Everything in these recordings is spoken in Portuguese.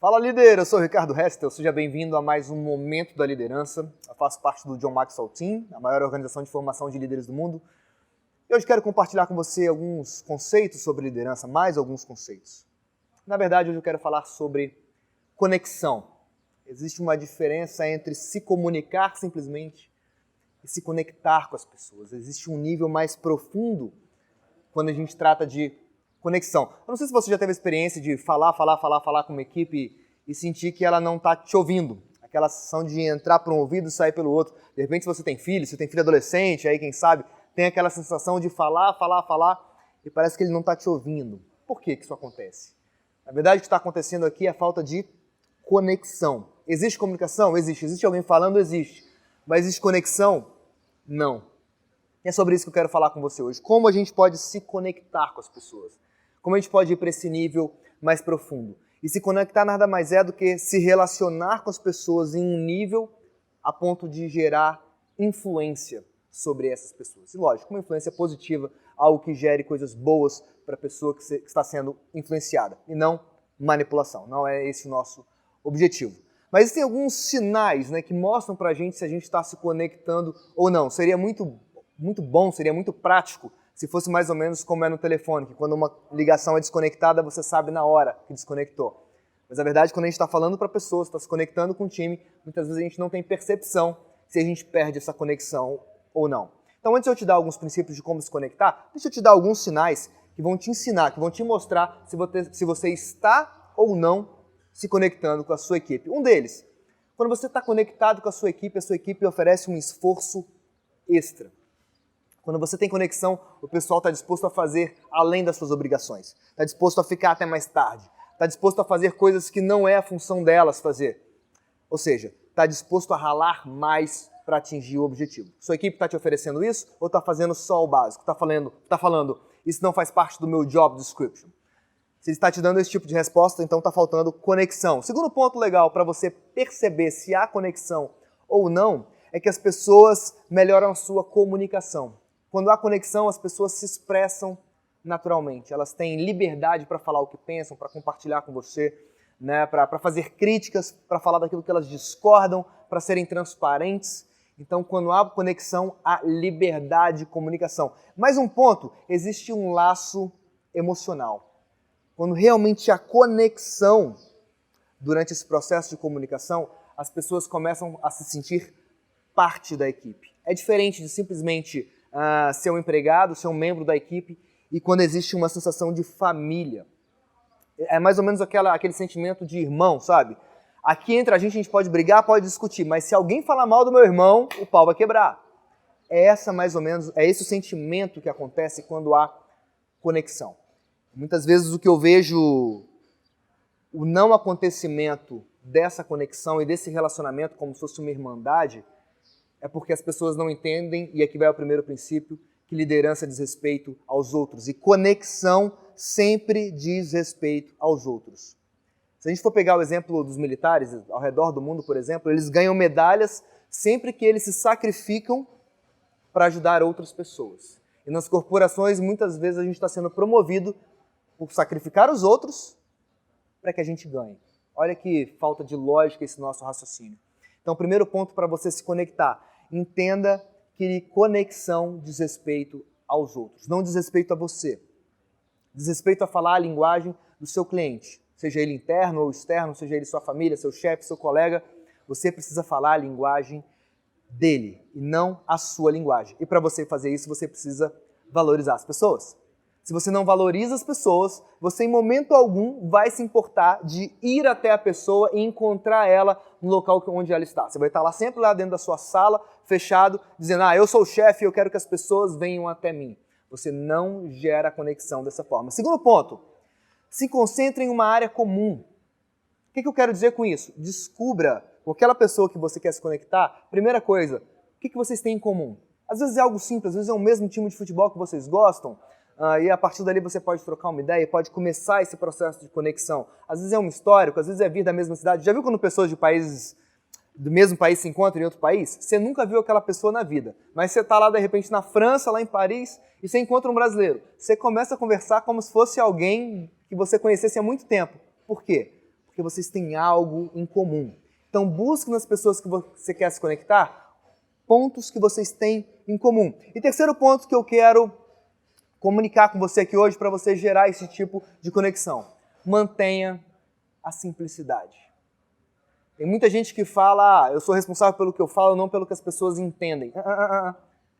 Fala, líder! Eu sou o Ricardo Hestel, seja bem-vindo a mais um Momento da Liderança. Eu faço parte do John Maxwell Team, a maior organização de formação de líderes do mundo. E hoje quero compartilhar com você alguns conceitos sobre liderança, mais alguns conceitos. Na verdade, hoje eu quero falar sobre conexão. Existe uma diferença entre se comunicar simplesmente e se conectar com as pessoas. Existe um nível mais profundo quando a gente trata de conexão. Eu não sei se você já teve a experiência de falar com uma equipe e sentir que ela não está te ouvindo. Aquela sensação de entrar por um ouvido e sair pelo outro. De repente, se você tem filho adolescente, aí quem sabe, tem aquela sensação de falar e parece que ele não está te ouvindo. Por que isso acontece? Na verdade, o que está acontecendo aqui é a falta de conexão. Existe comunicação? Existe. Existe alguém falando? Existe. Mas existe conexão? Não. E é sobre isso que eu quero falar com você hoje. Como a gente pode se conectar com as pessoas. Como a gente pode ir para esse nível mais profundo. E se conectar nada mais é do que se relacionar com as pessoas em um nível a ponto de gerar influência sobre essas pessoas. E lógico, uma influência positiva, algo que gere coisas boas para a pessoa que está sendo influenciada. E não manipulação. Não é esse o nosso objetivo. Mas existem alguns sinais, que mostram para a gente se a gente está se conectando ou não. Seria muito bom, seria muito prático se fosse mais ou menos como é no telefone, que quando uma ligação é desconectada, você sabe na hora que desconectou. Mas a verdade, quando a gente está falando para pessoas, está se conectando com o time, muitas vezes a gente não tem percepção se a gente perde essa conexão ou não. Então, antes de eu te dar alguns princípios de como se conectar, deixa eu te dar alguns sinais que vão te ensinar, que vão te mostrar se você está ou não se conectando com a sua equipe. Um deles, quando você está conectado com a sua equipe oferece um esforço extra. Quando você tem conexão, o pessoal está disposto a fazer além das suas obrigações. Está disposto a ficar até mais tarde. Está disposto a fazer coisas que não é a função delas fazer. Ou seja, está disposto a ralar mais para atingir o objetivo. Sua equipe está te oferecendo isso ou está fazendo só o básico? Está falando, isso não faz parte do meu job description. Se ele está te dando esse tipo de resposta, então está faltando conexão. O segundo ponto legal para você perceber se há conexão ou não é que as pessoas melhoram a sua comunicação. Quando há conexão, as pessoas se expressam naturalmente. Elas têm liberdade para falar o que pensam, para compartilhar com você, para fazer críticas, para falar daquilo que elas discordam, para serem transparentes. Então, quando há conexão, há liberdade de comunicação. Mais um ponto, existe um laço emocional. Quando realmente há conexão durante esse processo de comunicação, as pessoas começam a se sentir parte da equipe. É diferente de simplesmente ser um empregado, ser um membro da equipe, e quando existe uma sensação de família. É mais ou menos aquele sentimento de irmão, sabe? Aqui entre a gente pode brigar, pode discutir, mas se alguém falar mal do meu irmão, o pau vai quebrar. É esse o sentimento que acontece quando há conexão. Muitas vezes o que eu vejo, o não acontecimento dessa conexão e desse relacionamento como se fosse uma irmandade, é porque as pessoas não entendem, e aqui vai o primeiro princípio, que liderança diz respeito aos outros. E conexão sempre diz respeito aos outros. Se a gente for pegar o exemplo dos militares ao redor do mundo, por exemplo, eles ganham medalhas sempre que eles se sacrificam para ajudar outras pessoas. E nas corporações, muitas vezes, a gente está sendo promovido por sacrificar os outros para que a gente ganhe. Olha que falta de lógica esse nosso raciocínio. Então, o primeiro ponto para você se conectar, entenda que conexão diz respeito aos outros, não diz respeito a você. Diz respeito a falar a linguagem do seu cliente, seja ele interno ou externo, seja ele sua família, seu chefe, seu colega, você precisa falar a linguagem dele e não a sua linguagem. E para você fazer isso, você precisa valorizar as pessoas. Se você não valoriza as pessoas, você em momento algum vai se importar de ir até a pessoa e encontrar ela no local onde ela está. Você vai estar lá sempre lá dentro da sua sala, fechado, dizendo, eu sou o chefe e eu quero que as pessoas venham até mim. Você não gera conexão dessa forma. Segundo ponto, se concentre em uma área comum. O que eu quero dizer com isso? Descubra com aquela pessoa que você quer se conectar, primeira coisa, o que vocês têm em comum? Às vezes é algo simples, às vezes é o mesmo time de futebol que vocês gostam, e a partir dali você pode trocar uma ideia, pode começar esse processo de conexão. Às vezes é um histórico, às vezes é vir da mesma cidade. Já viu quando pessoas de países do mesmo país se encontram em outro país? Você nunca viu aquela pessoa na vida, mas você está lá de repente na França, lá em Paris, e você encontra um brasileiro. Você começa a conversar como se fosse alguém que você conhecesse há muito tempo. Por quê? Porque vocês têm algo em comum. Então busque nas pessoas que você quer se conectar pontos que vocês têm em comum. E terceiro ponto que eu quero comunicar com você aqui hoje para você gerar esse tipo de conexão. Mantenha a simplicidade. Tem muita gente que fala, eu sou responsável pelo que eu falo, não pelo que as pessoas entendem.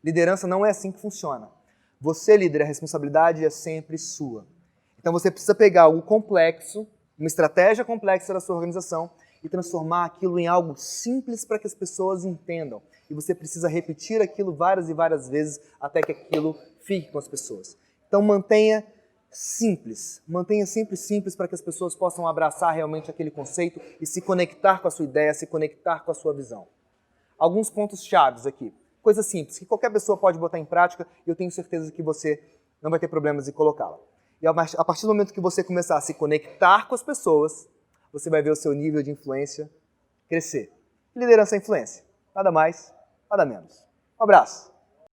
Liderança não é assim que funciona. Você, líder, a responsabilidade é sempre sua. Então você precisa pegar algo complexo, uma estratégia complexa da sua organização e transformar aquilo em algo simples para que as pessoas entendam. E você precisa repetir aquilo várias e várias vezes até que aquilo fique com as pessoas. Então mantenha sempre simples para que as pessoas possam abraçar realmente aquele conceito e se conectar com a sua ideia, se conectar com a sua visão. Alguns pontos chaves aqui. Coisa simples, que qualquer pessoa pode botar em prática e eu tenho certeza que você não vai ter problemas em colocá-la. E a partir do momento que você começar a se conectar com as pessoas, você vai ver o seu nível de influência crescer. Liderança é influência. Nada mais, nada menos. Um abraço.